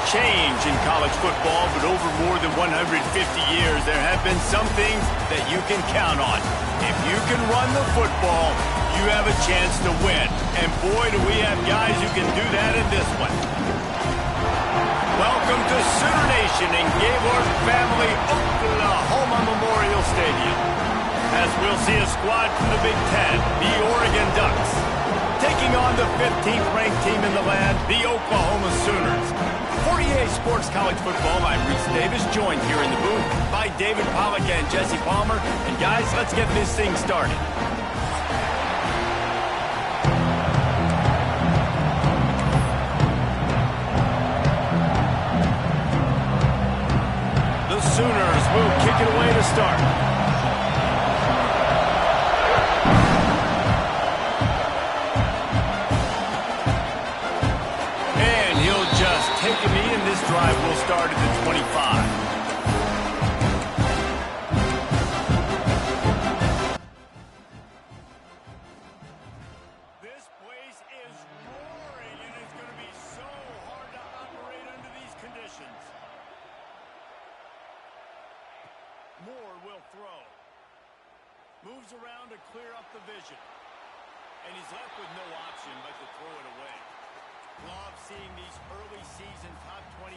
change in college football, but over more than 150 years, there have been some things that you can count on. If you can run the football, you have a chance to win. And boy, do we have guys who can do that in this one. Welcome to Sooner Nation and Gaylord Family Oklahoma Memorial Stadium. As we'll see a squad from the Big Ten, the Oregon Ducks, taking on the 15th ranked team in the land, the Oklahoma Sooners. For EA Sports College Football, I'm Reese Davis, joined here in the booth by David Pollack and Jesse Palmer. And guys, let's get this thing started. The Sooners will kick it away to start. Take a knee, and this drive will start at the 25. This place is roaring, and it's going to be so hard to operate under these conditions. Moore will throw. Moves around to clear up the vision. And he's left with no option but to throw it away. Love seeing these early season top 25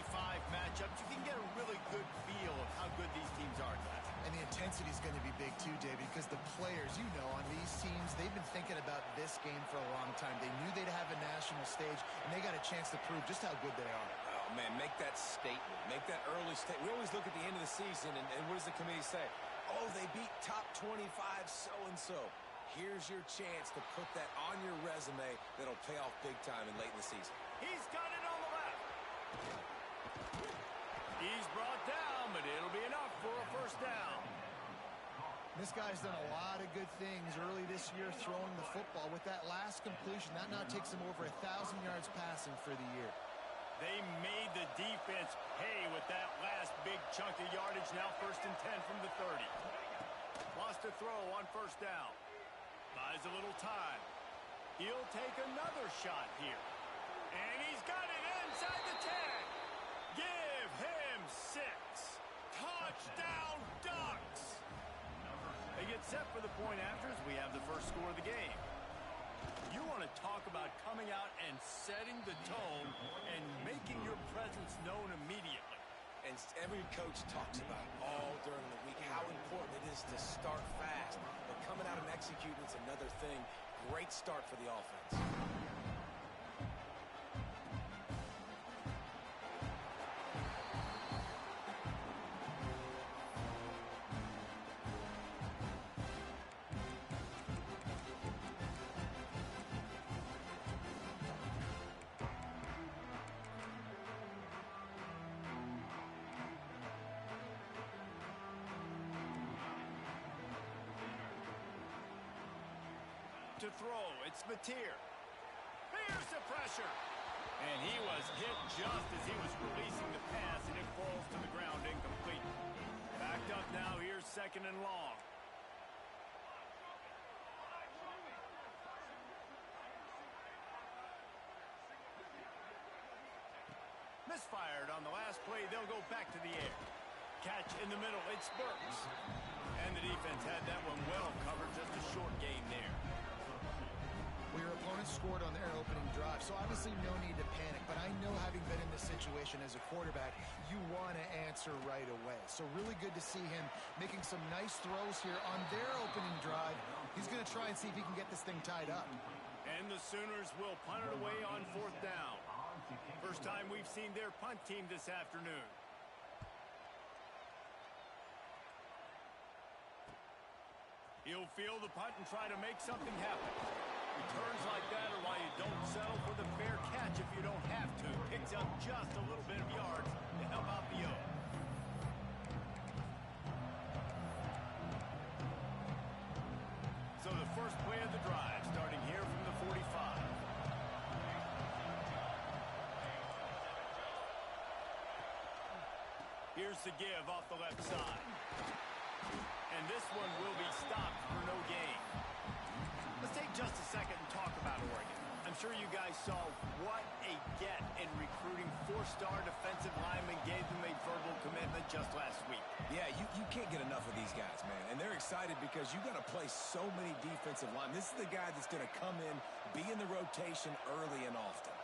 matchups. You can get a really good feel of how good these teams are, guys. And the intensity is going to be big too, David, because the players, you know, on these teams, they've been thinking about this game for a long time. They knew they'd have a national stage, and they got a chance to prove just how good they are. Oh, man, make that statement. Make that early statement. We always look at the end of the season, and what does the committee say? Oh, they beat top 25 so-and-so. Here's your chance to put that on your resume that'll pay off big time and late in the season. He's got it on the left. He's brought down, but it'll be enough for a first down. This guy's done a lot of good things early this year throwing the football. With that last completion, that now takes him over 1,000 yards passing for the year. They made the defense pay with that last big chunk of yardage. Now 1st and 10 from the 30. Lost a throw on first down. Buys a little time. He'll take another shot here. And he's got it inside the 10. Give him 6. Touchdown, Ducks. They get set for the point after as we have the first score of the game. You want to talk about coming out and setting the tone and making your presence known immediately. And every coach talks about all during the week how important it is to start fast. But coming out and executing is another thing. Great start for the offense. To throw, it's Mateer. Here's the pressure. And he was hit just as he was releasing the pass, and it falls to the ground incomplete. Backed up now, here's 2nd and long. Misfired on the last play, they'll go back to the air. Catch in the middle, it's Burks. And the defense had that one well covered, just a short gain there. Well, your opponent scored on their opening drive, so obviously no need to panic. But I know, having been in this situation as a quarterback, you want to answer right away. So really good to see him making some nice throws here on their opening drive. He's going to try and see if he can get this thing tied up. And the Sooners will punt it away on 4th down. First time we've seen their punt team this afternoon. He'll field the punt and try to make something happen. Returns like that are why you don't settle for the fair catch if you don't have to. Picks up just a little bit of yards to help out the O. So the first play of the drive starting here from the 45. Here's the give off the left side. And this one will be stopped for no gain. Let's take just a second and talk about Oregon. A I'm sure you guys saw what a get in recruiting. 4-star defensive linemen gave them a verbal commitment just last week. Yeah, you can't get enough of these guys, man. And they're excited because you got to play so many defensive linemen. This is the guy that's going to come in, be in the rotation early and often.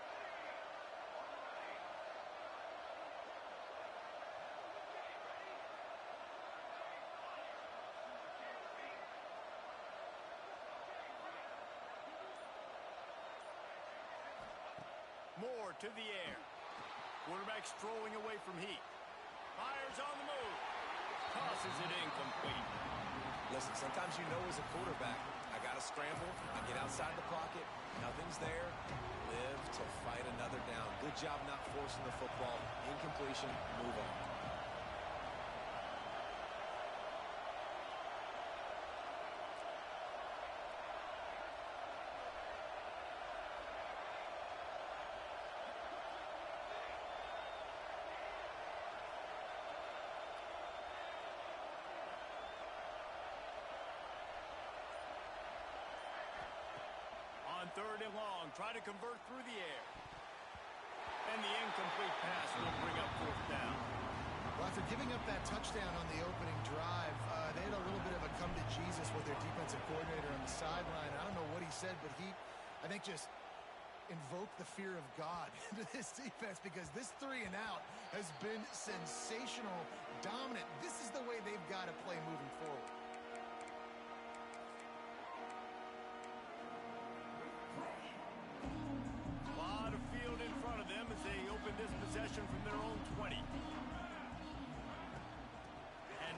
Moore to the air. Quarterback strolling away from heat. Fires on the move. Tosses it incomplete. Listen, sometimes you know as a quarterback, I got to scramble, I get outside the pocket, nothing's there, live to fight another down. Good job not forcing the football. Incompletion, move on. On 3rd and long, try to convert through the air. And the incomplete pass will bring up 4th down. Well, after giving up that touchdown on the opening drive, they had a little bit of a come to Jesus with their defensive coordinator on the sideline. I don't know what he said, but he, I think, just invoked the fear of God into this defense because this 3 and out has been sensational, dominant. This is the way they've got to play moving forward. This possession from their own 20. Hand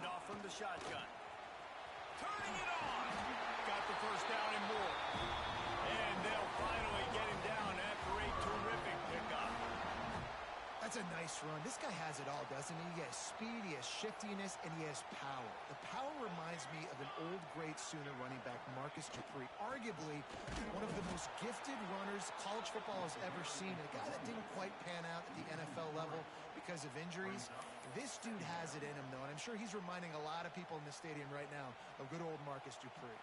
off from the shotgun. Turning it on. Got the first down and more. And they'll finally get him down after a terrific pickup. That's a nice run. This guy has it all, doesn't he? He has speed, he has shiftiness, and he has power. The power reminds me of an old great Sooner running back, Marcus Dupree. Arguably one of the most gifted runners college football has ever seen. A guy that didn't quite pan out at the NFL level because of injuries. This dude has it in him, though, and I'm sure he's reminding a lot of people in the stadium right now of good old Marcus Dupree.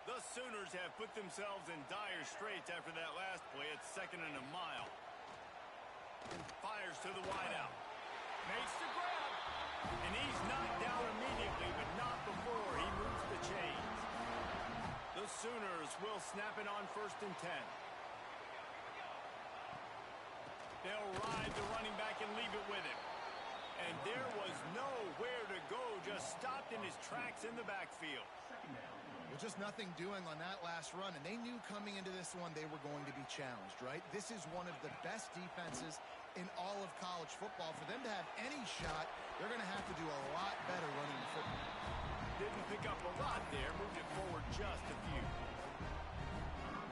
The Sooners have put themselves in dire straits after that last play at 2nd and a mile. Fires to the wideout. Makes the grab. And he's knocked down immediately, but not before he moves the chains. The Sooners will snap it on 1st and 10. They'll ride the running back and leave it with him. And there was nowhere to go, just stopped in his tracks in the backfield. Well, just nothing doing on that last run, and they knew coming into this one they were going to be challenged, right? This is one of the best defenses in all of college football. For them to have any shot, they're going to have to do a lot better running the football. Didn't pick up a lot there, moved it forward just a few.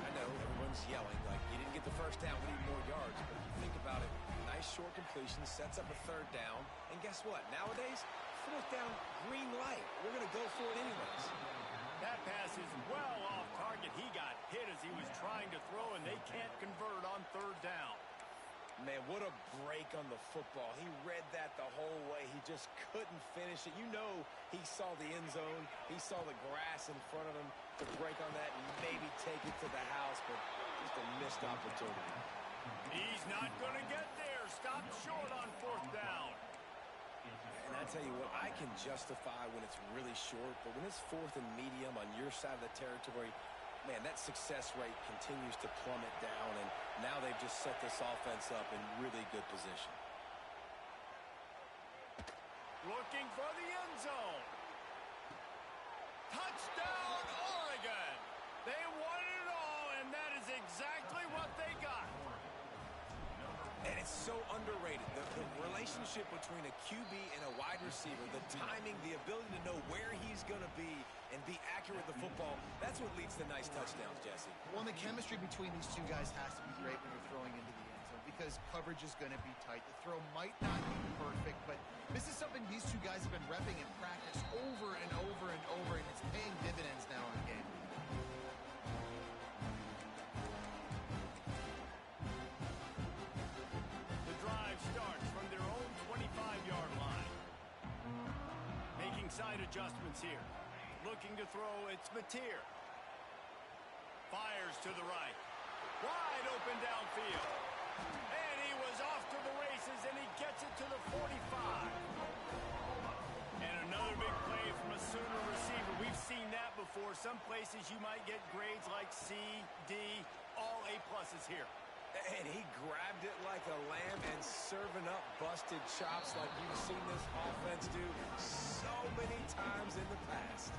I know everyone's yelling like you didn't get the first down, we need more yards, but if you think about it, nice short completion, sets up a 3rd down, and guess what? Nowadays, 4th down, green light. We're going to go for it anyways. That pass is well off target. He got hit as he was trying to throw, and they can't convert on 3rd down. Man, what a break on the football. He read that the whole way. He just couldn't finish it. You know he saw the end zone. He saw the grass in front of him to break on that and maybe take it to the house, but just a missed opportunity. He's not going to get there. Stopped short on 4th down. And I tell you what, I can justify when it's really short, but when it's 4th and medium on your side of the territory, man, that success rate continues to plummet down, and now they've just set this offense up in really good position. Looking for the end zone. Touchdown, Oregon. They won it all, and that is exactly what they got. And it's so underrated. The relationship between a QB and a wide receiver, the timing, the ability to know where he's going to be and be accurate with the football, that's what leads to nice touchdowns, Jesse. Well, the chemistry between these two guys has to be great when you're throwing into the end zone because coverage is going to be tight. The throw might not be perfect, but this is something these two guys have been repping in practice over and over and over, and it's paying dividends now in the game. The drive starts from their own 25-yard line. Making side adjustments here. Looking to throw, it's Mateer. Fires to the right. Wide open downfield. And he was off to the races, and he gets it to the 45. And another big play from a Sooner receiver. We've seen that before. Some places you might get grades like C, D, all A-pluses here. And he grabbed it like a lamb and serving up busted chops like you've seen this offense do so many times in the past.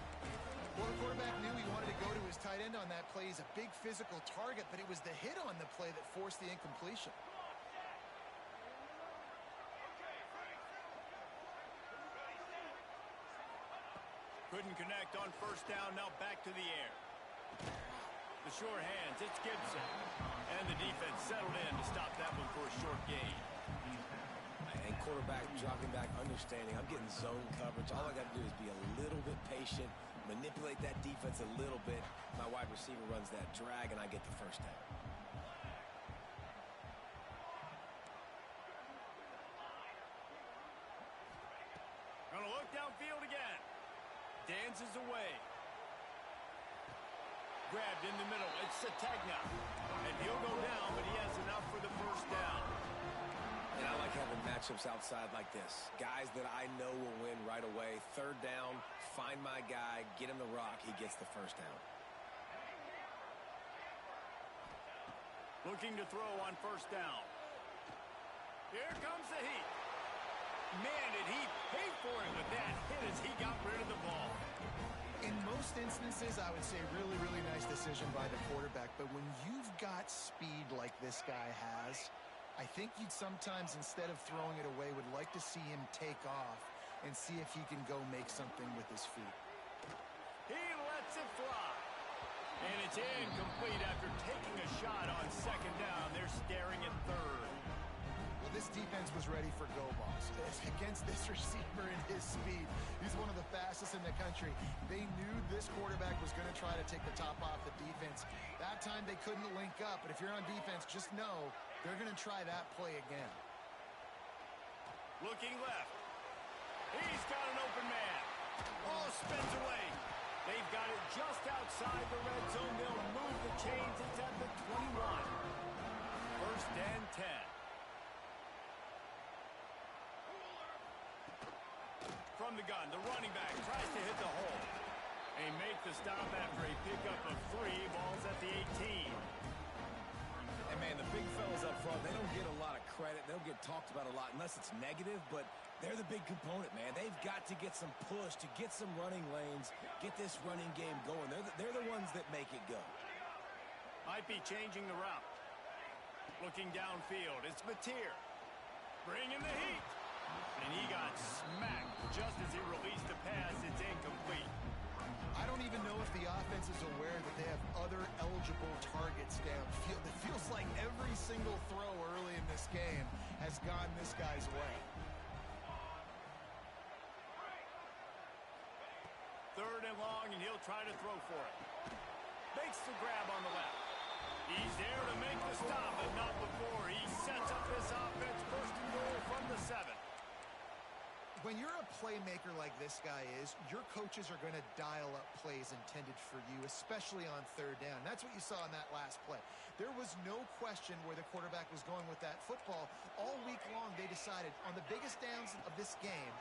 Well, the quarterback knew he wanted to go to his tight end on that play. He's a big physical target, but it was the hit on the play that forced the incompletion. Couldn't connect on first down, now back to the air. The sure hands, it's Gibson. And the defense settled in to stop that one for a short gain. And quarterback dropping back, understanding I'm getting zone coverage. All I got to do is be a little bit patient, manipulate that defense a little bit. My wide receiver runs that drag, and I get the first down. Gonna look downfield again. Dances away. Grabbed in the middle. It's Sategna. And he'll go down, but he has enough for the first down. And I like having matchups outside like this. Guys that I know will win right away. Third down, find my guy, get him the rock, he gets the first down. Looking to throw on first down. Here comes the heat. Man, did he pay for it with that hit as he got rid of the ball. In most instances, I would say really, really nice decision by the quarterback. But when you've got speed like this guy has, I think you'd sometimes, instead of throwing it away, would like to see him take off and see if he can go make something with his feet. He lets it fly. And it's incomplete after taking a shot on second down. They're staring at third. Well, this defense was ready for go balls. Against this receiver and his speed, he's one of the fastest in the country. They knew this quarterback was going to try to take the top off the defense. That time they couldn't link up, but if you're on defense, just know they're going to try that play again. Looking left. He's got an open man. Ball spins away. They've got it just outside the red zone. They'll move the chains. It's at the 21. First and 10. From the gun, the running back tries to hit the hole. They make the stop after a pickup of 3. Ball's at the 18. And, man, the big fellas up front, they don't get a lot of credit. They'll get talked about a lot unless it's negative, but they're the big component, man. They've got to get some push, to get some running lanes, get this running game going. They're the ones that make it go. Might be changing the route. Looking downfield, it's Mateer. Bringing the heat. And he got smacked just as he released the pass. It's incomplete. I don't even know if the offense is aware that they have other eligible targets downfield. It feels like every single throw early in this game has gone this guy's way. Third and long, and he'll try to throw for it. Makes the grab on the left. He's there to make the stop, but not before. He sets up this offense first and goal from the 7. When you're a playmaker like this guy is, your coaches are going to dial up plays intended for you, especially on third down. That's what you saw in that last play. There was no question where the quarterback was going with that football. All week long, they decided on the biggest downs of this game,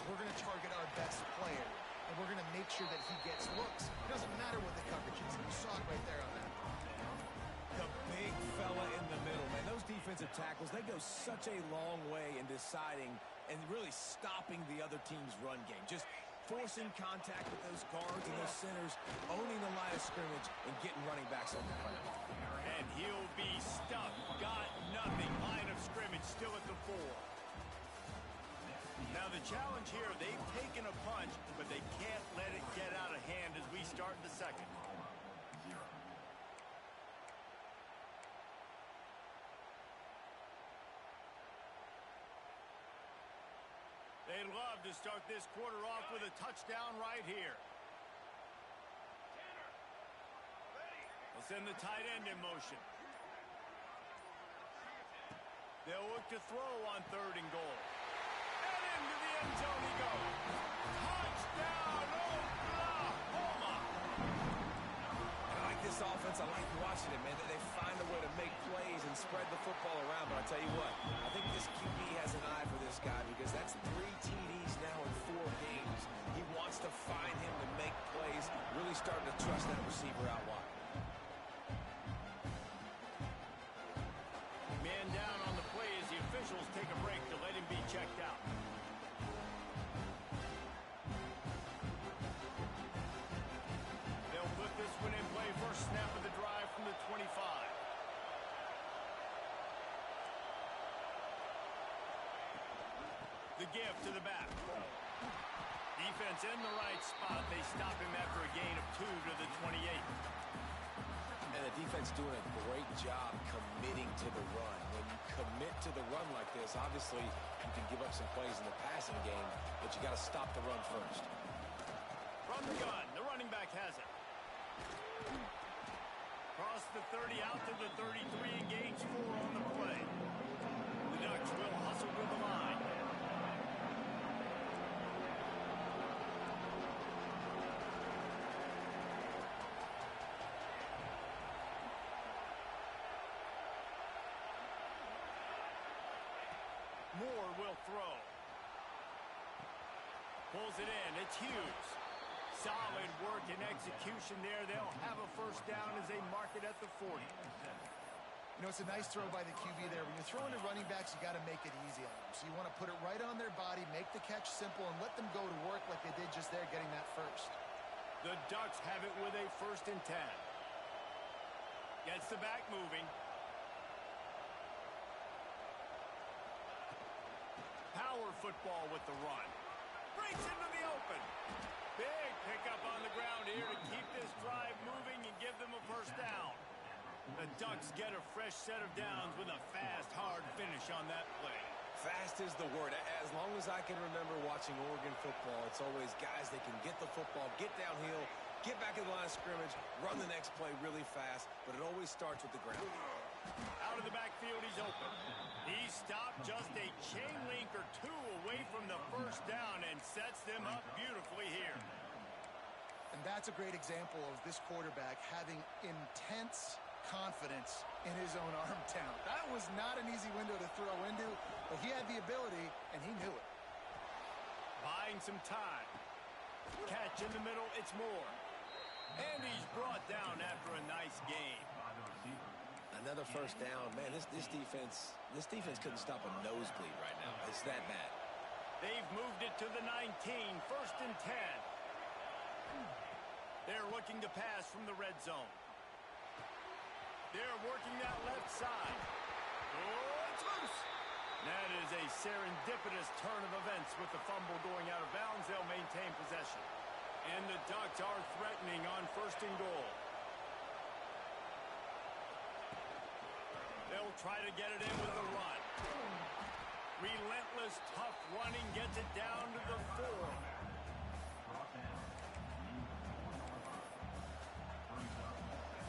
we're going to target our best player, and we're going to make sure that he gets looks. It doesn't matter what the coverage is. You saw it right there on that. The big fella in the middle, man. Those defensive tackles, they go such a long way in deciding and really stopping the other team's run game. Just forcing contact with those guards and those centers, owning the line of scrimmage, and getting running backs on the ground. And he'll be stuck. Got nothing. Line of scrimmage still at the 4. Now the challenge here, they've taken a punch, but they can't let it get out of hand as we start the second. They'd love to start this quarter off with a touchdown right here. They'll send the tight end in motion. They'll look to throw on third and goal. And into the end zone he goes. Touchdown, Oklahoma! I like this this offense, I like watching it, man. They find a way to make plays and spread the football around. But I tell you what, I think this QB has an eye for this guy because that's 3 TDs now in 4 games. He wants to find him to make plays, really starting to trust that receiver out wide. Man down on the play as the officials take a break to let him be checked out. They'll put this one in play. First snap of the drive from the 25. The give to the back. Defense in the right spot. They stop him after a gain of 2 to the 28. And the defense doing a great job committing to the run. When you commit to the run like this, obviously you can give up some plays in the passing game, but you got to stop the run first. From the gun, the running back has it. Cross the 30 out to the 33 and gains 4 on the play. The Ducks will hustle to the line. Moore will throw. Pulls it in. It's Hughes. Solid work and execution there. They'll have a first down as they mark it at the 40. You know, it's a nice throw by the QB there. When you're throwing to running backs, you got to make it easy on them. So you want to put it right on their body, make the catch simple, and let them go to work like they did just there, getting that first. The Ducks have it with a 1st and 10. Gets the back moving. Power football with the run. Breaks into the open. Big pickup on the ground here to keep this drive moving and give them a first down. The Ducks get a fresh set of downs with a fast, hard finish on that play. Fast is the word. As long as I can remember watching Oregon football, it's always guys that can get the football, get downhill, get back in the line of scrimmage, run the next play really fast, but it always starts with the ground. Out of the backfield, he's open. He stopped just a chain link or 2 away from the first down and sets them up beautifully here. And that's a great example of this quarterback having intense confidence in his own arm talent. That was not an easy window to throw into, but he had the ability, and he knew it. Buying some time. Catch in the middle, it's Moore. And he's brought down after a nice game. Another first down. Man, this defense couldn't stop a nosebleed right now. It's that bad. They've moved it to the 19, 1st and 10. They're looking to pass from the red zone. They're working that left side. Oh, it's loose. That is a serendipitous turn of events with the fumble going out of bounds. They'll maintain possession. And the Ducks are threatening on 1st and goal. They'll try to get it in with the run. Relentless, tough running gets it down to the 4.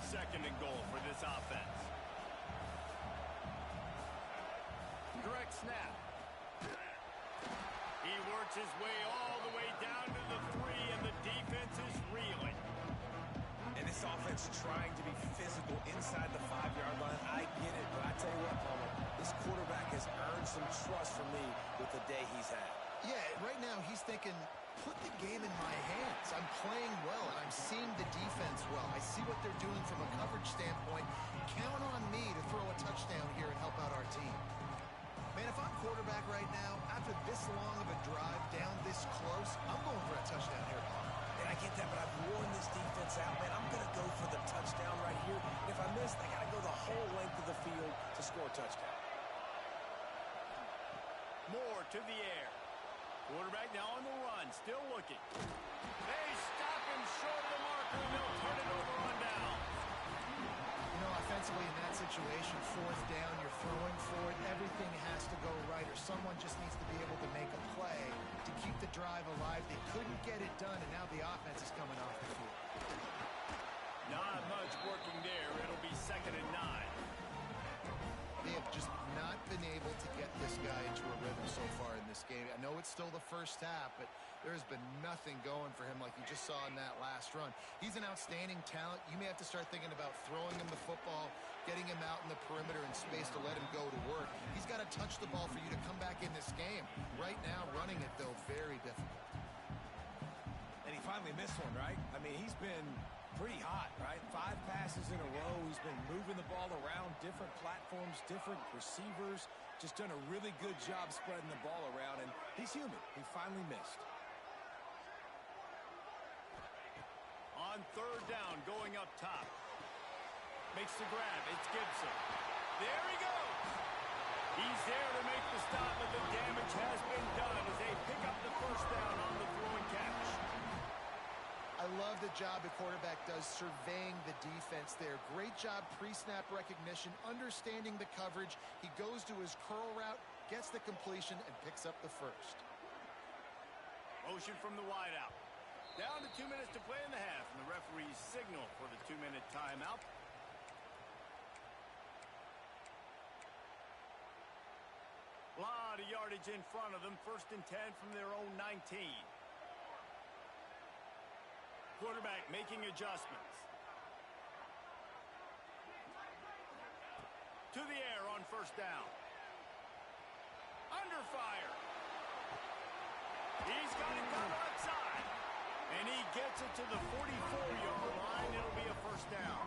2nd and goal for this offense. Direct snap. He works his way all the way down to the 3, and the defense is reeling. And this offense trying to be physical inside the 5-yard line. I get it, but I tell you what, Palmer, this quarterback has earned some trust from me with the day he's had. Yeah, right now he's thinking, put the game in my hands. I'm playing well, and I'm seeing the defense well. I see what they're doing from a coverage standpoint. Count on me to throw a touchdown here and help out our team. Man, if I'm quarterback right now, after this long of a drive down this close, I'm going for a touchdown here. And I get that, but I've worn this defense out, man. I'm going to go for the touchdown right here. And if I miss, I got to go the whole length of the field to score a touchdown. Moore to the air. Quarterback now on the run, still looking. They stop him short of the marker, and they'll turn it over on down. You know, offensively in that situation, 4th down, you're throwing for it. Everything has to go right, or someone just needs to be able to make a play to keep the drive alive. They couldn't get it done, and now the offense is coming off the field. Not much working there. It'll be 2nd and 9. They have just not been able to get this guy into a rhythm so far in this this game. I know it's still the first half, but there's been nothing going for him like you just saw in that last run. He's an outstanding talent. You may have to start thinking about throwing him the football, getting him out in the perimeter in space to let him go to work. He's got to touch the ball for you to come back in this game. Right now, running it, though, very difficult. And he finally missed one, right? I mean, he's been pretty hot, right? 5 passes in a row. He's been moving the ball around, different platforms, different receivers. Just done a really good job spreading the ball around, and he's human. He finally missed. On third down, going up top. Makes the grab. It's Gibson. There he goes. He's there to make the stop, but the damage has been done as they pick up the first down on the throw and catch. I love the job the quarterback does surveying the defense there. Great job pre-snap recognition, understanding the coverage. He goes to his curl route, gets the completion, and picks up the first. Motion from the wideout. Down to 2 minutes to play in the half, and the referee's signal for the 2-minute timeout. Lot of yardage in front of them. First and 10 from their own 19. Quarterback making adjustments. To the air on first down. Under fire. He's got it down the left side. And he gets it to the 44-yard line. It'll be a first down.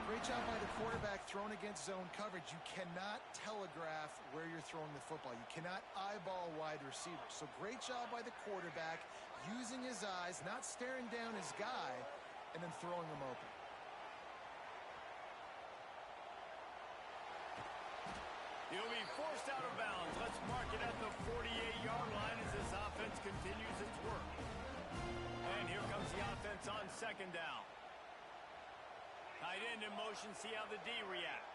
Great job by the quarterback thrown against zone coverage. You cannot telegraph where you're throwing the football. You cannot eyeball wide receivers. So great job by the quarterback using his eyes, not staring down his guy, and then throwing him open. He'll be forced out of bounds. Let's mark it at the 48-yard line as this offense continues its work. And here comes the offense on second down. Tight end in motion, see how the D reacts.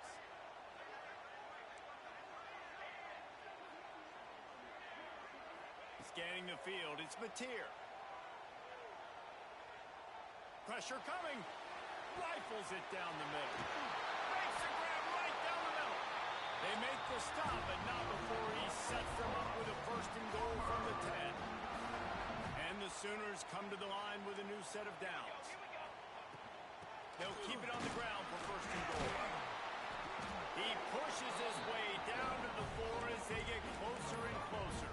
Scanning the field, it's Mateer. Pressure coming. Rifles it down the middle. Makes a grab right down the middle. They make the stop, but not before he sets them up with a first and goal from the 10. And the Sooners come to the line with a new set of downs. They'll keep it on the ground for first and goal. He pushes his way down to the 4 as they get closer and closer.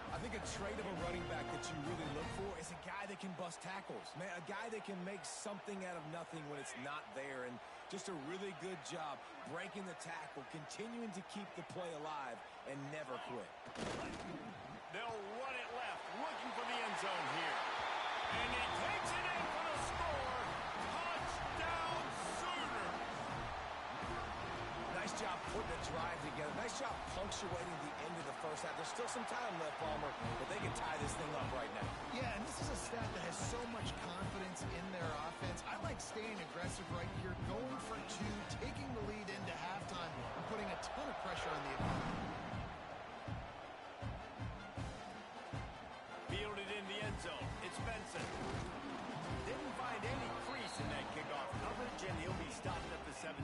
I think a trait of a running back that you really look for is a guy that can bust tackles. Man, a guy that can make something out of nothing when it's not there. And just a really good job breaking the tackle, continuing to keep the play alive, and never quit. They'll run it left, looking for the end zone here. And he takes it in for the score. Touchdown, Sooner. Nice job putting the drive together. Nice job punctuating the end of the first half. There's still some time left, Palmer, but they can tie this thing up right now. Yeah, and this is a staff that has so much confidence in their offense. I like staying aggressive right here, going for 2, taking the lead into halftime, and putting a ton of pressure on the opponent. Fielded in the end zone. It's Benson. Didn't find any crease in that kickoff coverage, and he'll be stopped at the 17.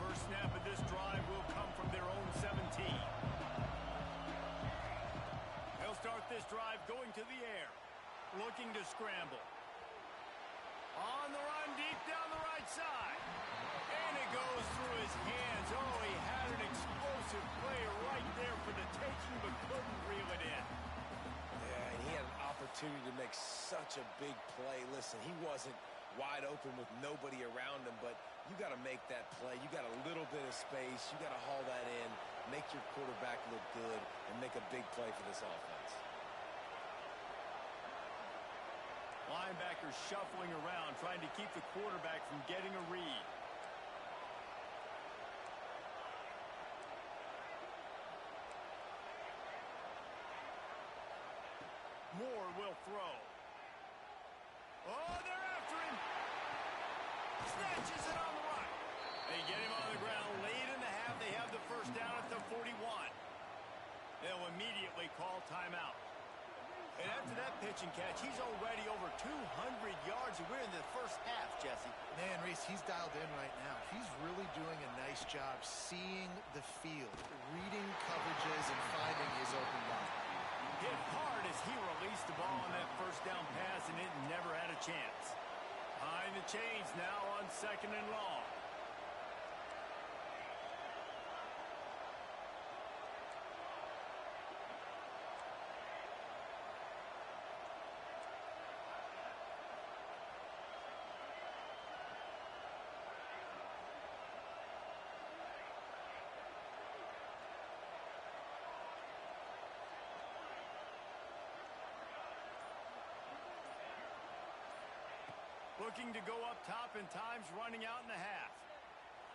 First snap of this drive will come from their own 17. They'll start this drive going to the air. Looking to scramble. On the run, deep down the right side. And it goes through his hands. Oh, he had an explosive play right there for the taking, but couldn't reel it in. Yeah, and he had an opportunity to make such a big play. Listen, he wasn't wide open with nobody around him, but you got to make that play. You got a little bit of space. You got to haul that in, make your quarterback look good, and make a big play for this offense. Linebackers shuffling around, trying to keep the quarterback from getting a read. Moore will throw. Oh, they're after him. Snatches it on the run. They get him on the ground late in the half. They have the first down at the 41. They'll immediately call pitch and catch. He's already over 200 yards, and we're in the first half, Jesse. Man, Reese, he's dialed in right now. He's really doing a nice job seeing the field, reading coverages, and finding his open guy. Hit hard as he released the ball on that first down pass, and it never had a chance. Behind the chains now on 2nd and long. Looking to go up top, and time's running out in the half.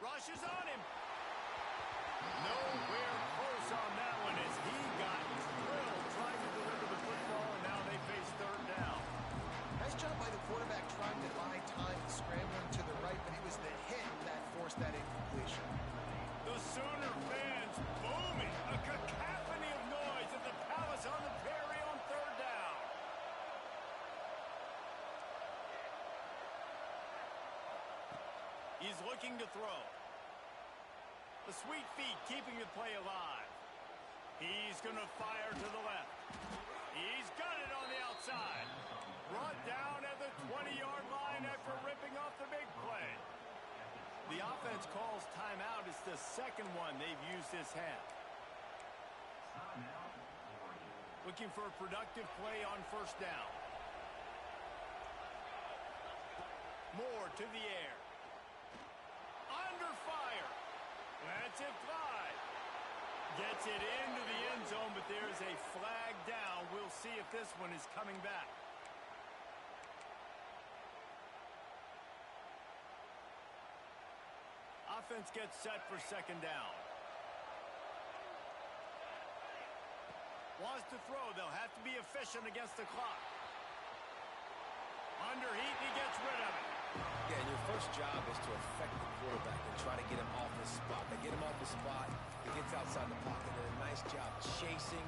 Rushes on him. Nowhere close on that one as he got drilled trying to deliver the football, and now they face 3rd down. Nice job by the quarterback trying to buy time and scrambling to the right, but it was the hit that forced that incompletion. The Sooner fans booming. A cacophony of noise at the Palace on the Prairie on 3rd down. He's looking to throw. The sweet feet keeping the play alive. He's going to fire to the left. He's got it on the outside. Brought down at the 20-yard line after ripping off the big play. The offense calls timeout. It's the second one they've used this half. Looking for a productive play on 1st down. Moore to the air. Under fire. Lets it fly. Gets it into the end zone, but there's a flag down. We'll see if this one is coming back. Offense gets set for 2nd down. Wants to throw. They'll have to be efficient against the clock. Under heat, he gets rid of it. Yeah, and your first job is to affect the quarterback and try to get him off his spot. They get him off his spot, he gets outside the pocket. They did a nice job chasing,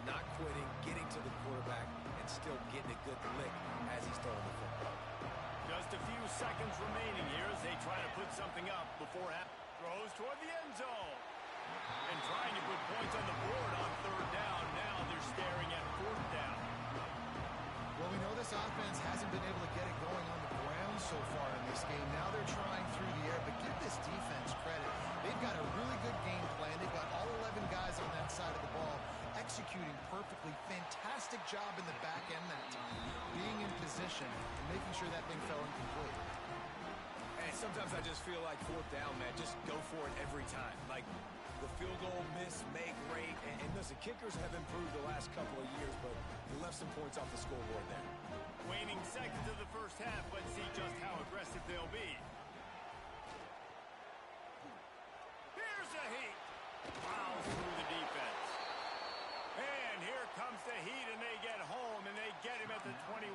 not quitting, getting to the quarterback, and still getting a good lick as he's throwing the football. Just a few seconds remaining here as they try to put something up before half. Throws toward the end zone. And trying to put points on the board on 3rd down. Now they're staring at 4th down. Well, we know this offense hasn't been able to get it going on the ground so far in this game. Now they're trying through the air, but give this defense credit. They've got a really good game plan. They've got all 11 guys on that side of the ball executing perfectly. Fantastic job in the back end that time. Being in position and making sure that thing fell incomplete. And sometimes I just feel like 4th down, man, just go for it every time. Like the field goal miss, make rate, and listen, kickers have improved the last couple of years, but they left some points off the scoreboard there. Waning seconds of the first half. Let's see just how aggressive they'll be. Here's a heat. Plows through the defense. And here comes the heat, and they get home, and they get him at the 21.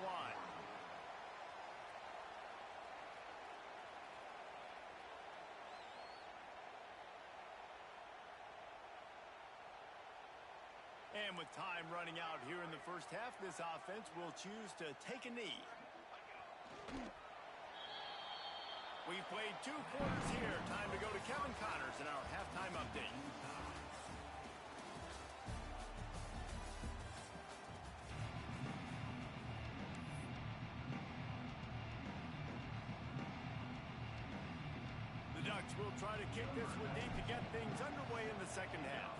And with time running out here in the first half, this offense will choose to take a knee. We've played 2 quarters here. Time to go to Kevin Connors in our halftime update. The Ducks will try to kick this one deep to get things underway in the second half.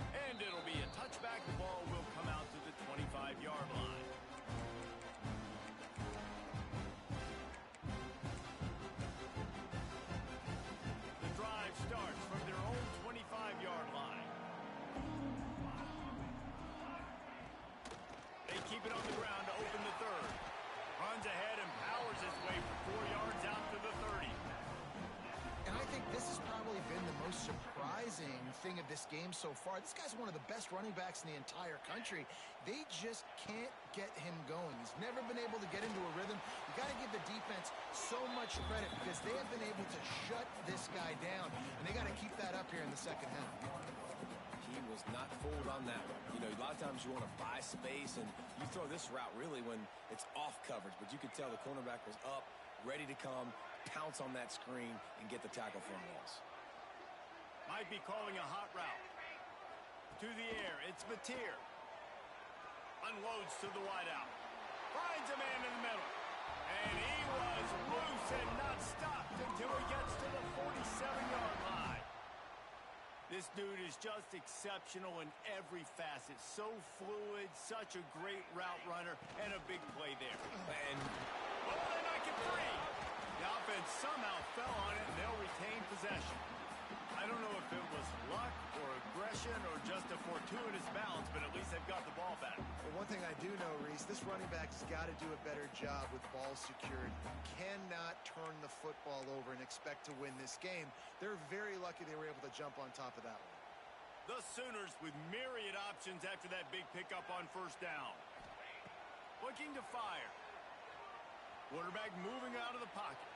And it'll be a touchback. The ball will come out to the 25-yard line. The drive starts from their own 25-yard line. They keep it on the ground to open the 3rd. Runs ahead and powers his way for 4 yards out to the 30. And I think this has probably been the most surprising thing of this game so far. This guy's one of the best running backs in the entire country. They just can't get him going. He's never been able to get into a rhythm. You got to give the defense so much credit because they have been able to shut this guy down, and they got to keep that up here in the second half. he was not fooled on that one. You know, a lot of times you want to buy space, and you throw this route really when it's off coverage. But you could tell the cornerback was up, ready to come, pounce on that screen, and get the tackle for a loss. Might be calling a hot route. To the air, it's Mateer. Unloads to the wideout. Finds a man in the middle. And he was loose and not stopped until he gets to the 47-yard line. This dude is just exceptional in every facet. So fluid, such a great route runner, and a big play there. And they make it free. The offense somehow fell on it, and they'll retain possession. I don't know if it was luck or aggression or just a fortuitous balance, but at least they've got the ball back. Well, one thing I do know, Reese, this running back's got to do a better job with ball security. Cannot turn the football over and expect to win this game. They're very lucky they were able to jump on top of that one. The Sooners with myriad options after that big pickup on first down. Looking to fire. Quarterback moving out of the pocket.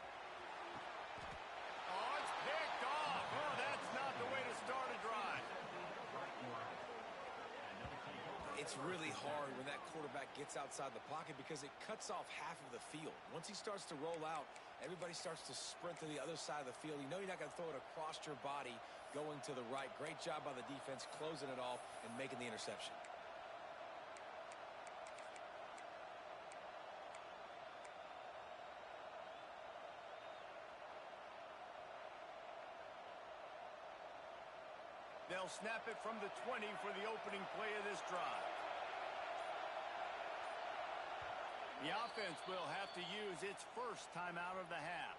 Oh, it's picked off. Oh, that's not the way to start a drive. it's really hard when that quarterback gets outside the pocket because it cuts off half of the field. Once he starts to roll out, everybody starts to sprint to the other side of the field. You know you're not going to throw it across your body going to the right. Great job by the defense closing it off and making the interception. They'll snap it from the 20 for the opening play of this drive. The offense will have to use its first timeout of the half.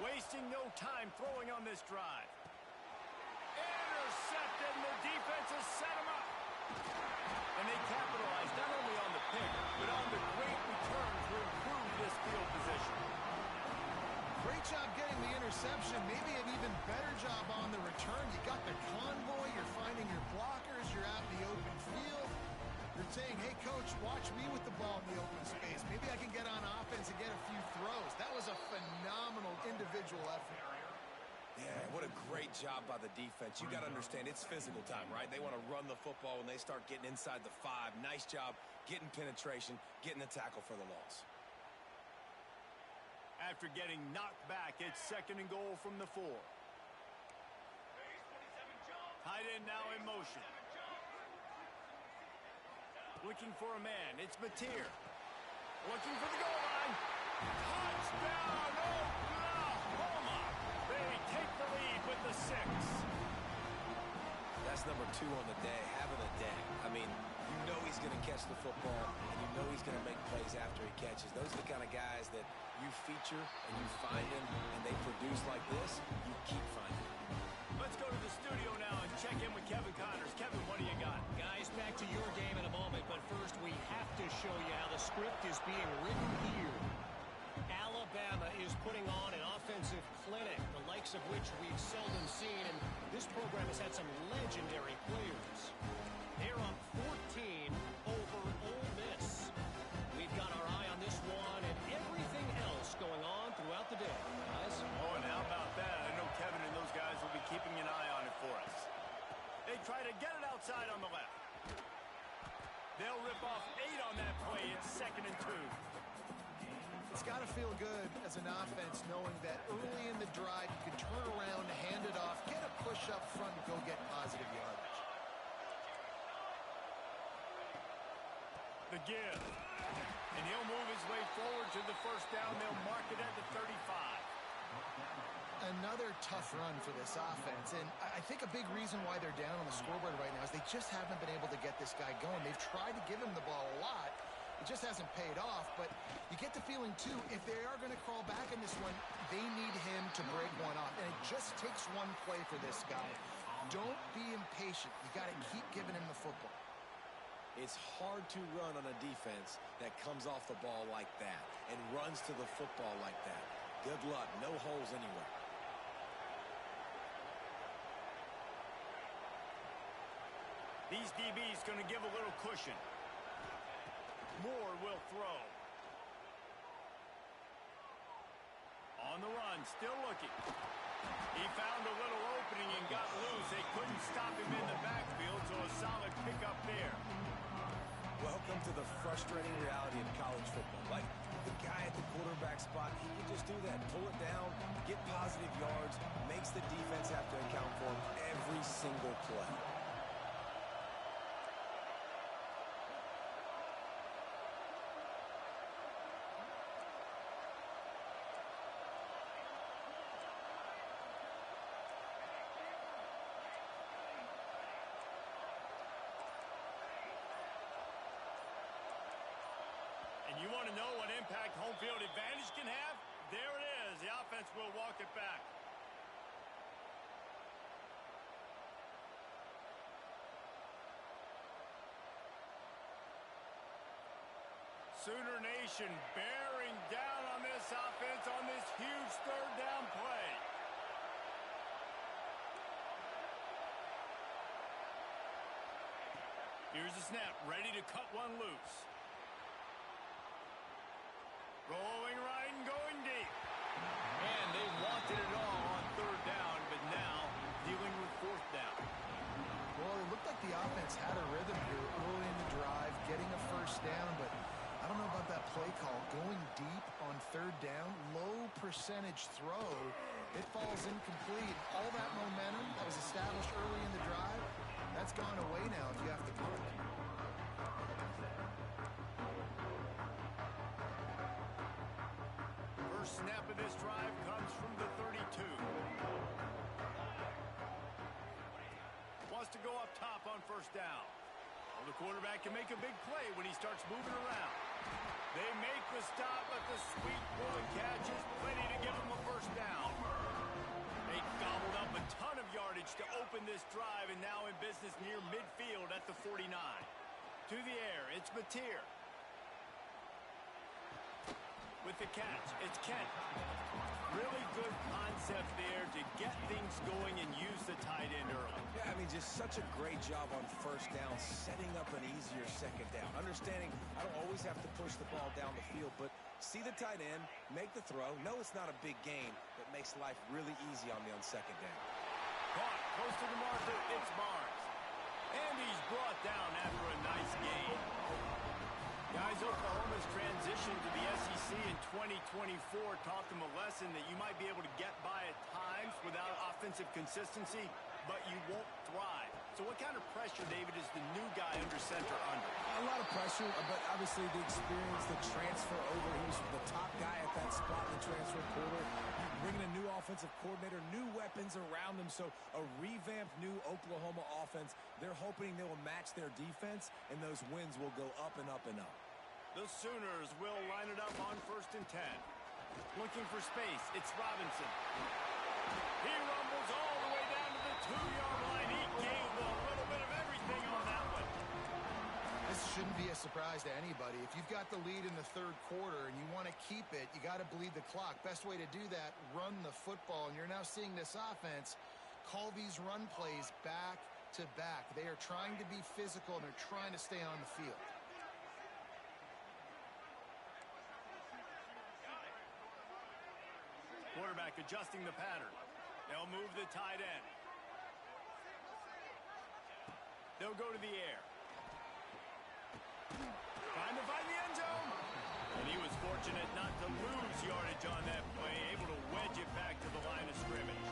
Wasting no time throwing on this drive. Intercepted, and the defense has set him up. And they capitalized not only on the pick, but on the great return to improve this field position. Great job getting the interception. Maybe an even better job on the return. You got the convoy, you're finding your blockers, you're out in the open field. You're saying, hey, coach, watch me with the ball in the open space. Maybe I can get on offense and get a few throws. That was a phenomenal individual effort. Yeah, what a great job by the defense. You got to understand, it's physical time, right? They want to run the football when they start getting inside the 5. Nice job getting penetration, getting the tackle for the loss. After getting knocked back, it's 2nd and goal from the 4. Tight end now in motion. Looking for a man. It's Mateer. Looking for the goal line. Touchdown, Oklahoma! They take the lead with the 6. That's number 2 on the day, having a day. I mean, you know he's going to catch the football, and you know he's going to make plays after he catches. Those are the kind of guys that you feature and you find them, and they produce like this, you keep finding them. Let's go to the studio now and check in with Kevin Connors. Kevin, what do you got? Guys, back to your game in a moment, but first we have to show you how the script is being written here. Alabama is putting on an offensive clinic, the likes of which we've seldom seen, and this program has had some legendary players. They're up 14 over Ole Miss. We've got our eye on this one and everything else going on throughout the day, guys. Oh, and how about that? I know Kevin and those guys will be keeping an eye on it for us. They try to get it outside on the left. They'll rip off 8 on that play. It's 2nd and 2. It's got to feel good as an offense knowing that early in the drive you can turn around, hand it off, get a push up front, and go get positive yardage. The give. And he'll move his way forward to the first down. They'll mark it at the 35. Another tough run for this offense, and I think a big reason why they're down on the scoreboard right now is they just haven't been able to get this guy going. They've tried to give him the ball a lot. It just hasn't paid off, but you get the feeling, too, if they are going to crawl back in this one, they need him to break one off, and it just takes one play for this guy. Don't be impatient. You got to keep giving him the football. It's hard to run on a defense that comes off the ball like that and runs to the football like that. Good luck. No holes anywhere. These DBs going to give a little cushion. Moore will throw. On the run, still looking. He found a little opening and got loose. They couldn't stop him in the backfield, so a solid pickup there. Welcome to the frustrating reality of college football. Like, the guy at the quarterback spot, he can just do that. Pull it down, get positive yards, makes the defense have to account for him every single play. You want to know what impact home field advantage can have? There it is. The offense will walk it back. Sooner Nation bearing down on this offense on this huge third down play. Here's the snap, ready to cut one loose. Rolling right and going deep. And they wanted it all on third down, but now dealing with fourth down. Well, it looked like the offense had a rhythm here early in the drive, getting a first down, but I don't know about that play call. Going deep on third down, low percentage throw, it falls incomplete. All that momentum that was established early in the drive, that's gone away now if you have to punt. Snap of this drive comes from the 32. Wants to go up top on first down. Well, the quarterback can make a big play when he starts moving around. They make the stop, but the sweet bullet catch is plenty to give them a first down. They gobbled up a ton of yardage to open this drive, and now in business near midfield at the 49. To the air, it's Mateer. With the catch, it's Kent. Really good concept there to get things going and use the tight end early. Yeah, I mean, just such a great job on first down, setting up an easier second down. Understanding I don't always have to push the ball down the field, but see the tight end, make the throw. No, it's not a big gain, but makes life really easy on me on second down. Caught, close to the marker, it's Barnes. And he's brought down after a nice gain. Guys, Oklahoma's transition to the SEC in 2024 taught them a lesson that you might be able to get by at times without offensive consistency, but you won't thrive. So what kind of pressure, David, is the new guy under center under? A lot of pressure, but obviously the experience, the transfer over. He was the top guy at that spot in the transfer portal. Bringing a new offensive coordinator, new weapons around them. So a revamped new Oklahoma offense. They're hoping they will match their defense, and those wins will go up and up and up. The Sooners will line it up on 1st and 10. Looking for space, it's Robinson. He rumbles all the way down to the 2-yard line. He gave a little bit of everything on that one. This shouldn't be a surprise to anybody. If you've got the lead in the third quarter and you want to keep it, you got to bleed the clock. Best way to do that, run the football. And you're now seeing this offense call these run plays back to back. They are trying to be physical, and they're trying to stay on the field. Quarterback adjusting the pattern. They'll move the tight end. They'll go to the air. Trying to find the end zone. And he was fortunate not to lose yardage on that play, able to wedge it back to the line of scrimmage.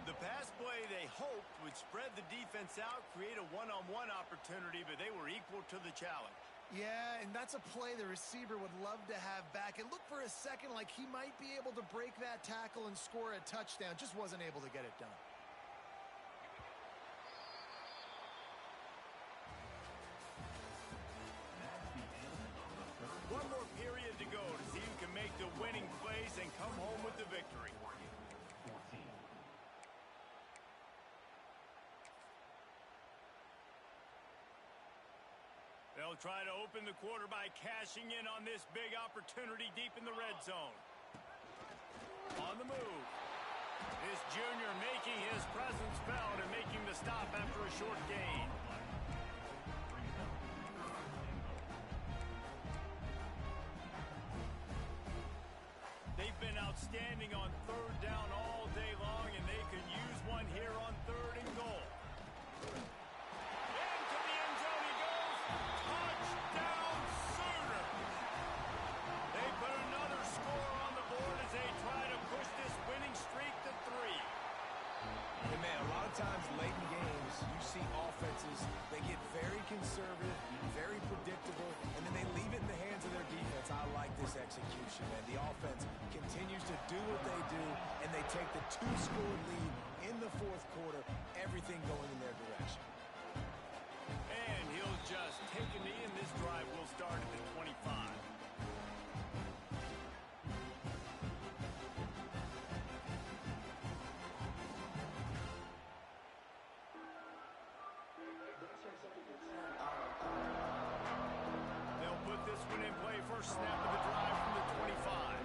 The pass play they hoped would spread the defense out, create a one-on-one opportunity, but they were equal to the challenge. Yeah, and that's a play the receiver would love to have back. It looked for a second like he might be able to break that tackle and score a touchdown. Just wasn't able to get it done. One more period to go to see who can make the winning plays and come home with the victory. They'll try to open the quarter by cashing in on this big opportunity deep in the red zone. On the move. This junior making his presence felt and making the stop after a short gain. outstanding on third down all day long, and they could use one here on 3rd and goal. Into the end zone he goes. Touchdown Sooners! They put another score on the board as they try to push this winning streak to 3. And man, a lot of times late in games, you see offenses, they get very conservative, very predictable, and then they leave it in the hands of their defense. I like this execution, man. The offense continues to do what they do, and they take the 2-score lead in the 4th quarter, everything going in their direction. And he'll just take a knee, and this drive will start at the 25. They'll put this one in play. First snap of the drive from the 25.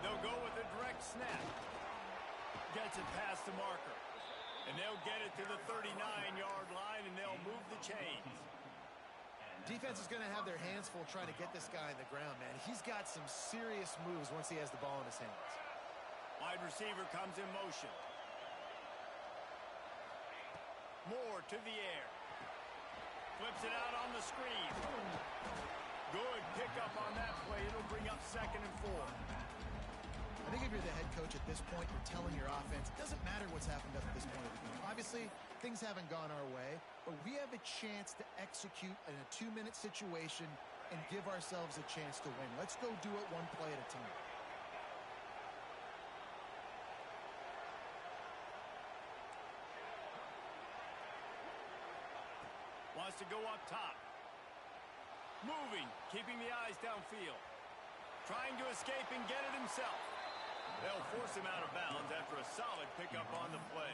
They'll go with a direct snap. Gets it past the marker. And they'll get it to the 39-yard line, and they'll move the chains. Defense is going to have their hands full trying to get this guy on the ground, man. He's got some serious moves once he has the ball in his hands. Wide receiver comes in motion. Moore to the air. Flips it out on the screen. Good pickup on that play. It'll bring up 2nd and 4. I think if you're the head coach at this point, you're telling your offense, it doesn't matter what's happened up to this point of the game. Obviously, things haven't gone our way, but we have a chance to execute in a 2-minute situation and give ourselves a chance to win. Let's go do it one play at a time. Wants to go up top. Moving, keeping the eyes downfield. Trying to escape and get it himself. They'll force him out of bounds after a solid pickup on the play.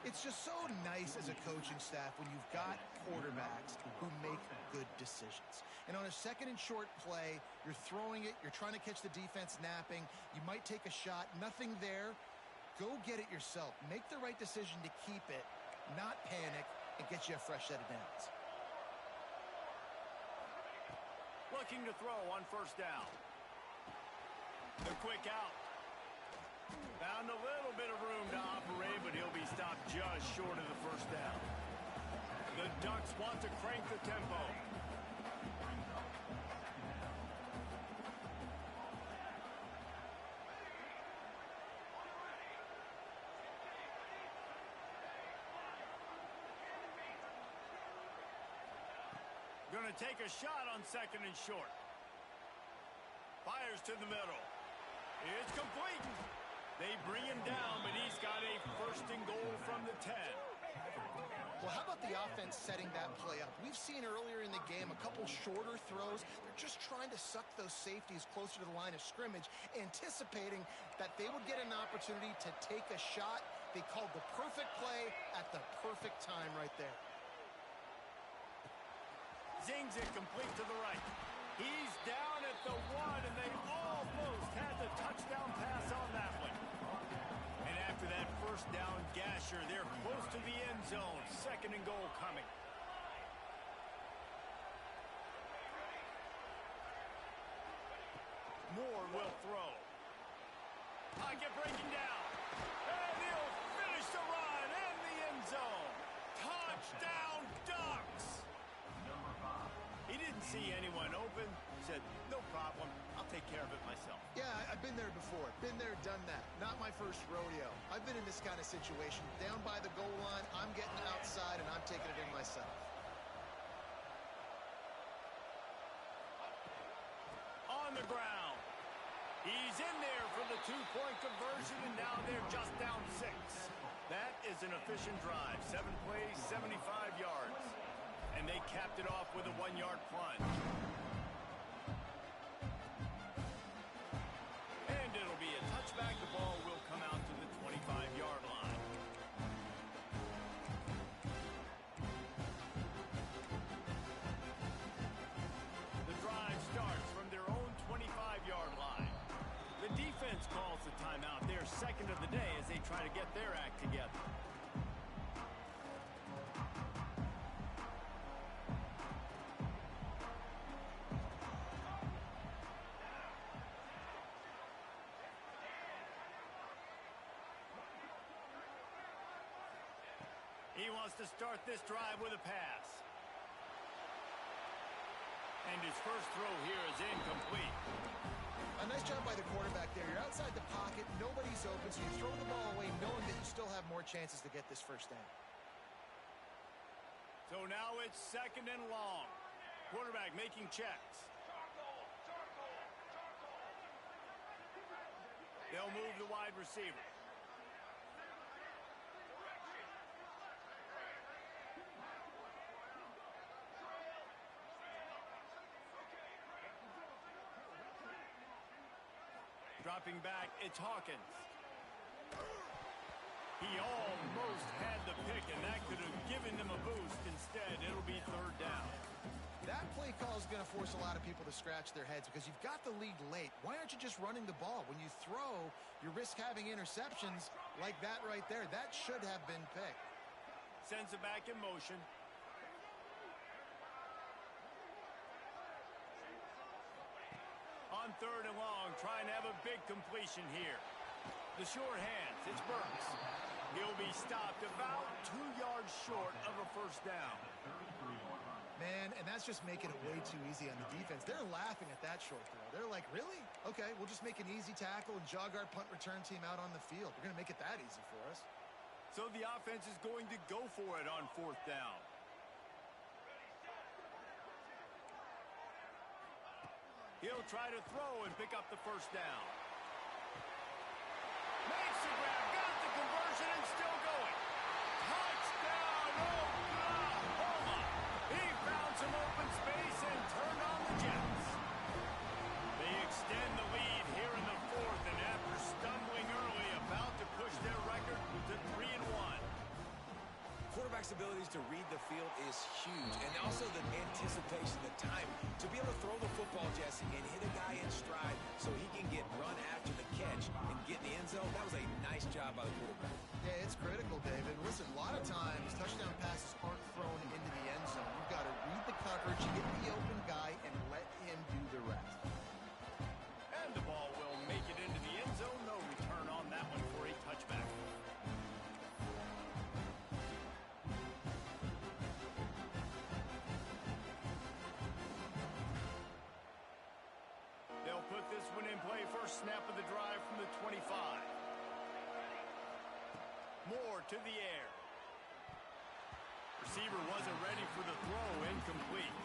It's just so nice as a coaching staff when you've got quarterbacks who make good decisions. And on a 2nd and short play, you're throwing it, you're trying to catch the defense napping, you might take a shot, nothing there. Go get it yourself. Make the right decision to keep it, not panic, and get you a fresh set of downs. Looking to throw on 1st down. The quick out. Found a little bit of room to operate, but he'll be stopped just short of the 1st down. The Ducks want to crank the tempo. Going to take a shot on 2nd and short. Fires to the middle. It's complete. They bring him down, but he's got a 1st and goal from the 10. Well, how about the offense setting that play up? We've seen earlier in the game a couple shorter throws. They're just trying to suck those safeties closer to the line of scrimmage, anticipating that they would get an opportunity to take a shot. They called the perfect play at the perfect time right there. Zings it complete to the right. He's down at the 1, and they almost had the touchdown pass on that one. And after that 1st down gasher, they're close to the end zone. 2nd and goal coming. Moore will throw. Pocket breaking down. And he'll finish the run in the end zone. Touchdown Ducks! He didn't see anyone open. Said, no problem. I'll take care of it myself. Yeah, I've been there before. Been there, done that. Not my first rodeo. I've been in this kind of situation. Down by the goal line, I'm getting outside, and I'm taking it in myself. On the ground. He's in there for the 2-point conversion, and now they're just down 6. That is an efficient drive. 7 plays, 75 yards. And they capped it off with a 1-yard plunge. And it'll be a touchback. The ball will come out to the 25-yard line. The drive starts from their own 25-yard line. The defense calls the timeout. Their 2nd of the day as they try to get their act together. He wants to start this drive with a pass. And his first throw here is incomplete. A nice job by the quarterback there. You're outside the pocket, nobody's open, so you throw the ball away knowing that you still have more chances to get this first down. So now it's 2nd and long. Quarterback making checks. They'll move the wide receiver. Dropping back, it's Hawkins. He almost had the pick, and that could have given them a boost. Instead, it'll be 3rd down. That play call is going to force a lot of people to scratch their heads because you've got the lead late. Why aren't you just running the ball? When you throw, you risk having interceptions like that right there. That should have been picked. Sends it back in motion. On 3rd and long, trying to have a big completion here. The short hands, it's Burks. He'll be stopped about 2 yards short of a first down. Man, and that's just making it way too easy on the defense. They're laughing at that short throw. They're like, really? Okay, we'll just make an easy tackle and jog our punt return team out on the field. We're going to make it that easy for us. So the offense is going to go for it on 4th down. He'll try to throw and pick up the first down. Makes the grab, got the conversion, and still going. Touchdown, Oklahoma! He found some open space and turned on the Jets. They extend the lead here in the 4th, and after stumbling early, about to push their record to 3-1. Quarterback's abilities to read the field is huge, and also the anticipation, the time to be able to throw the football, Jesse, and hit a guy in stride so he can get run after the catch and get in the end zone. That was a nice job by the quarterback. Yeah, it's critical, David. Listen, a lot of times touchdown passes aren't thrown into the end zone. You've got to read the coverage, hit the open guy, and let him do the rest. And the ball will make it into the end zone. No return on that one for a touchback. They'll put this one in play. First snap of the drive from the 25. Moore to the air. Receiver wasn't ready for the throw. Incomplete.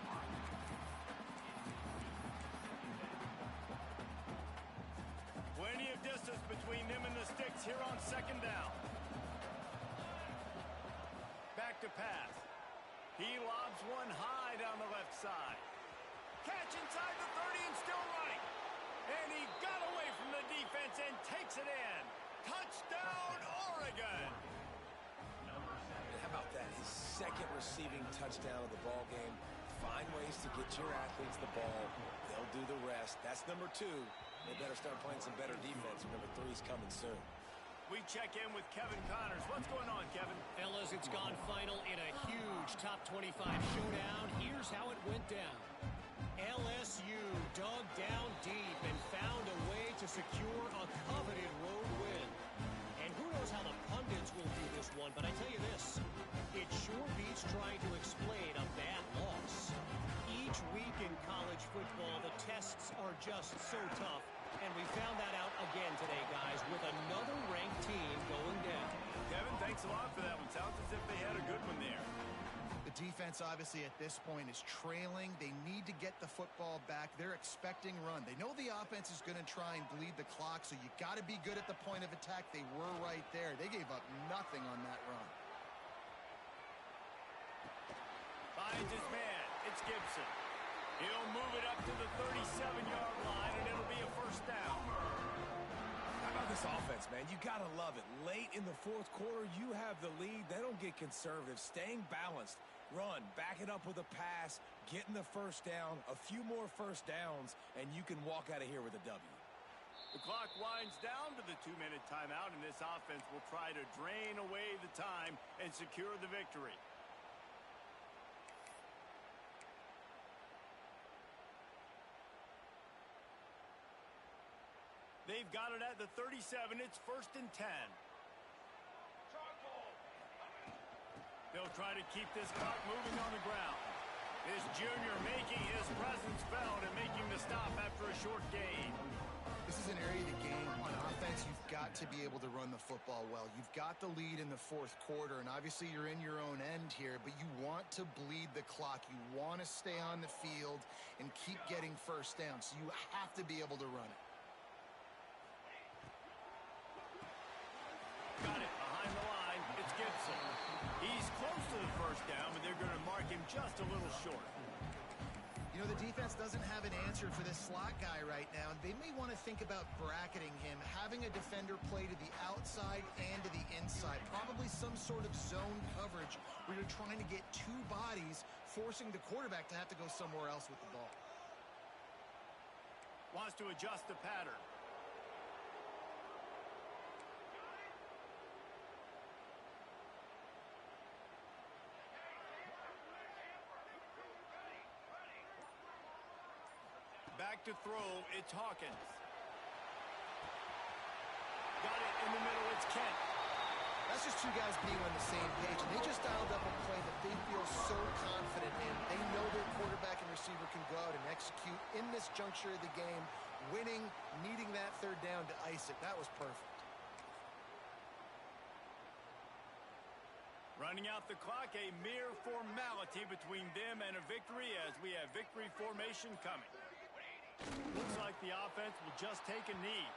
Plenty of distance between them and the sticks here on 2nd down. Back to pass. He lobs one high down the left side. Catch inside the 30 and still running. And he got away from the defense and takes it in. Touchdown, Oregon! And how about that? His 2nd receiving touchdown of the ball game. Find ways to get your athletes the ball. They'll do the rest. That's number 2. They better start playing some better defense. Number 3's coming soon. We check in with Kevin Connors. What's going on, Kevin? Fellas, it's gone final in a huge top 25 showdown. Here's how it went down. LSU dug down deep and found a way to secure a coveted road win. And who knows how the pundits will do this one, but I tell you this, it sure beats trying to explain a bad loss. Each week in college football, the tests are just so tough, and we found that out again today, guys, with another ranked team going down. Kevin, thanks a lot for that one. Sounds as if they had a good one there. The defense, obviously, at this point is trailing. They need to get the football back. They're expecting run. They know the offense is going to try and bleed the clock, so you got to be good at the point of attack. They were right there. They gave up nothing on that run. Finds his man. It's Gibson. He'll move it up to the 37-yard line, and it'll be a first down. How about this offense, man? You got to love it. Late in the 4th quarter, you have the lead. They don't get conservative. Staying balanced. Run, back it up with a pass, getting the first down, a few more first downs, and you can walk out of here with a W. The clock winds down to the 2-minute timeout, and this offense will try to drain away the time and secure the victory. They've got it at the 37. It's 1st and 10. They'll try to keep this clock moving on the ground. This junior making his presence felt and making the stop after a short gain. This is an area of the game on offense you've got to be able to run the football well. You've got the lead in the fourth quarter, and obviously you're in your own end here, but you want to bleed the clock. You want to stay on the field and keep getting first down, so you have to be able to run it. Got it behind the line. It's Gibson. He's close to the first down, but they're going to mark him just a little short. You know, the defense doesn't have an answer for this slot guy right now, and they may want to think about bracketing him, having a defender play to the outside and to the inside, probably some sort of zone coverage where you're trying to get two bodies, forcing the quarterback to have to go somewhere else with the ball. Wants to adjust the pattern. Back to throw, it's Hawkins. Got it in the middle, it's Kent. That's just two guys being on the same page, and they just dialed up a play that they feel so confident in. They know their quarterback and receiver can go out and execute in this juncture of the game, winning, needing that third down to ice it. That was perfect. Running out the clock, a mere formality between them and a victory as we have victory formation coming. Looks like the offense will just take a knee.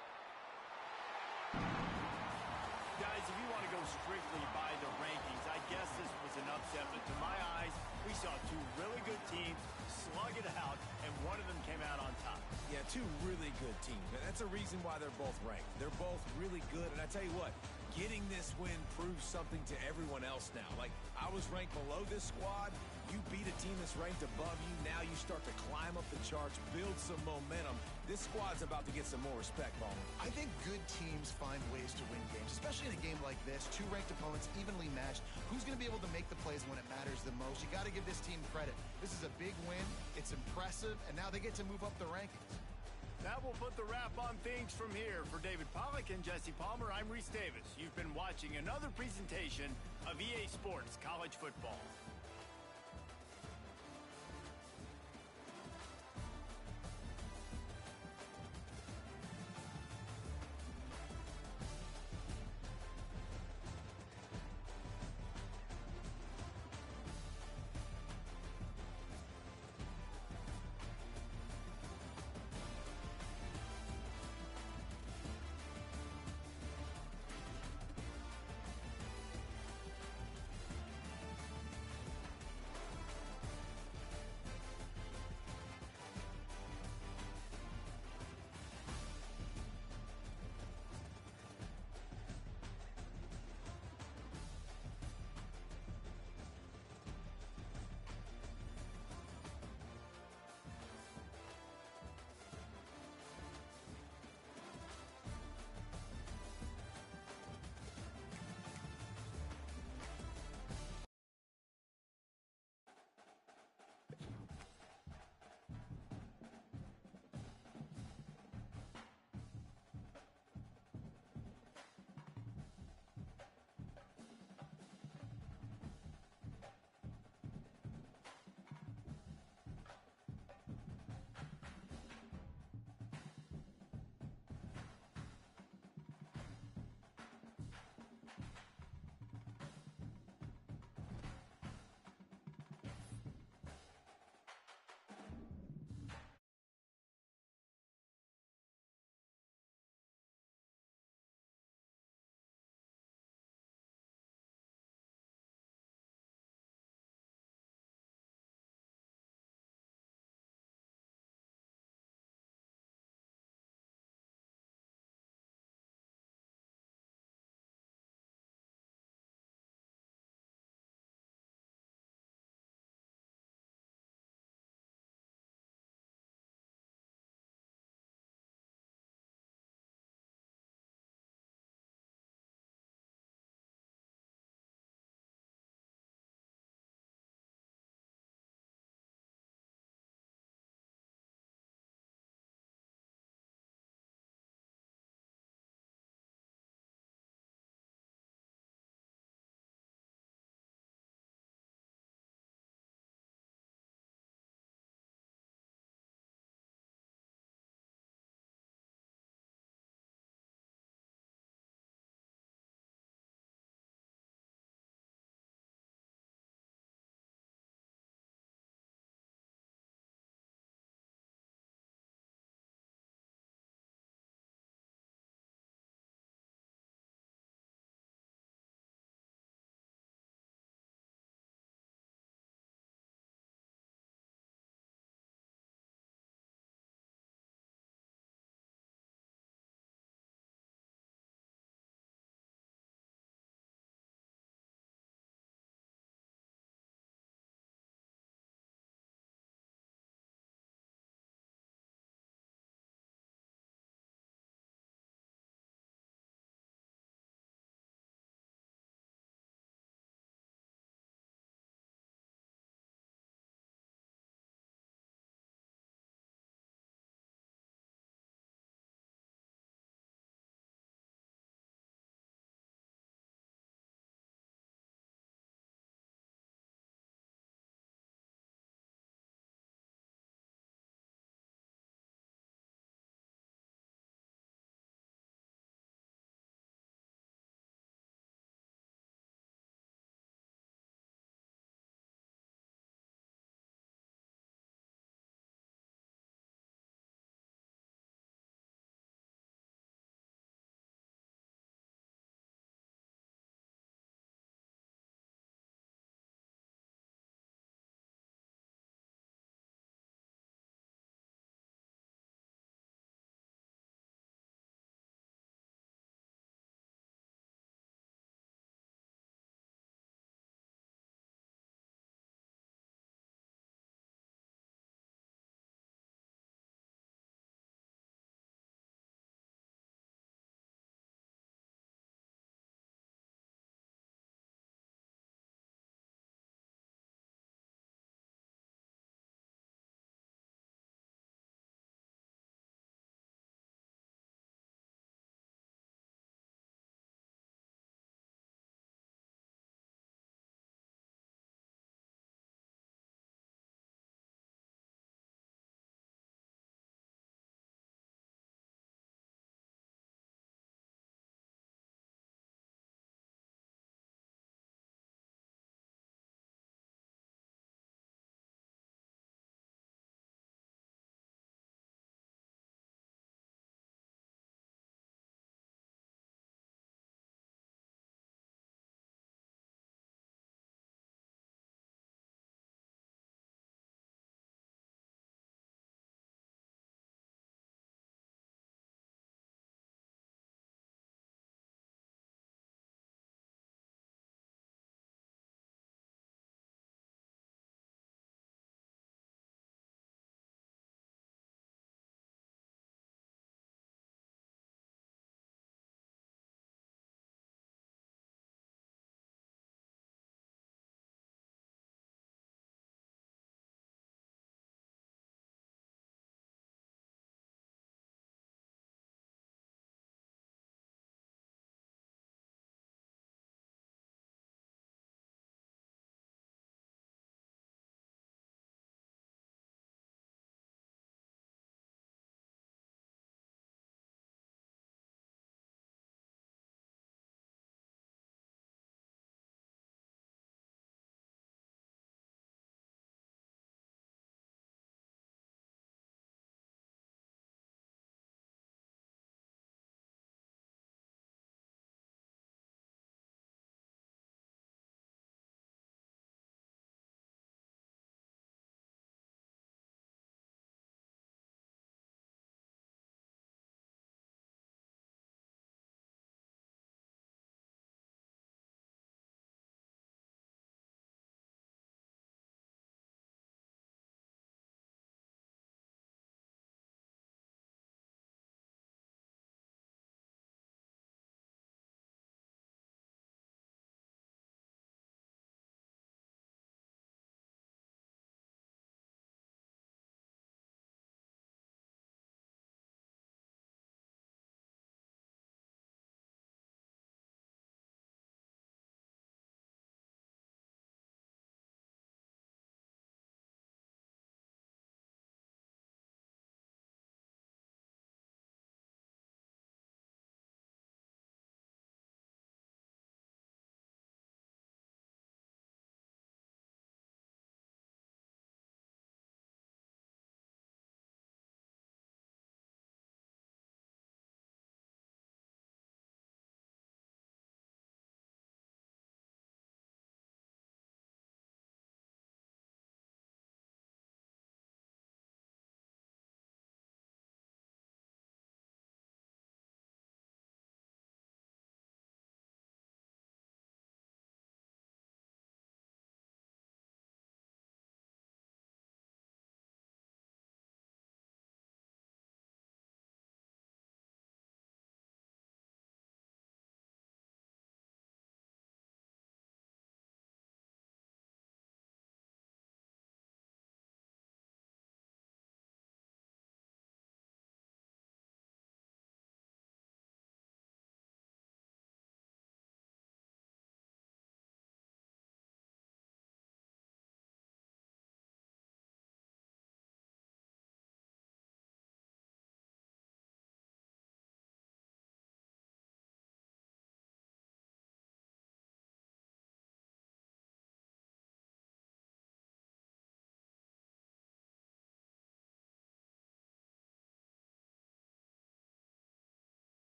Guys, if you want to go strictly by the rankings, I guess this was an upset, but to my eyes, we saw two really good teams slug it out, and one of them came out on top. Yeah, two really good teams. And that's a reason why they're both ranked. They're both really good, and I tell you what, getting this win proves something to everyone else now. Like, I was ranked below this squad. You beat a team that's ranked above you. Now you start to climb up the charts, build some momentum. This squad's about to get some more respect, Ballmer. I think good teams find ways to win games, especially in a game like this. Two ranked opponents, evenly matched. Who's going to be able to make the plays when it matters the most? You got to give this team credit. This is a big win. It's impressive, and now they get to move up the rankings. That will put the wrap on things from here. For David Pollack and Jesse Palmer, I'm Reese Davis. You've been watching another presentation of EA Sports College Football.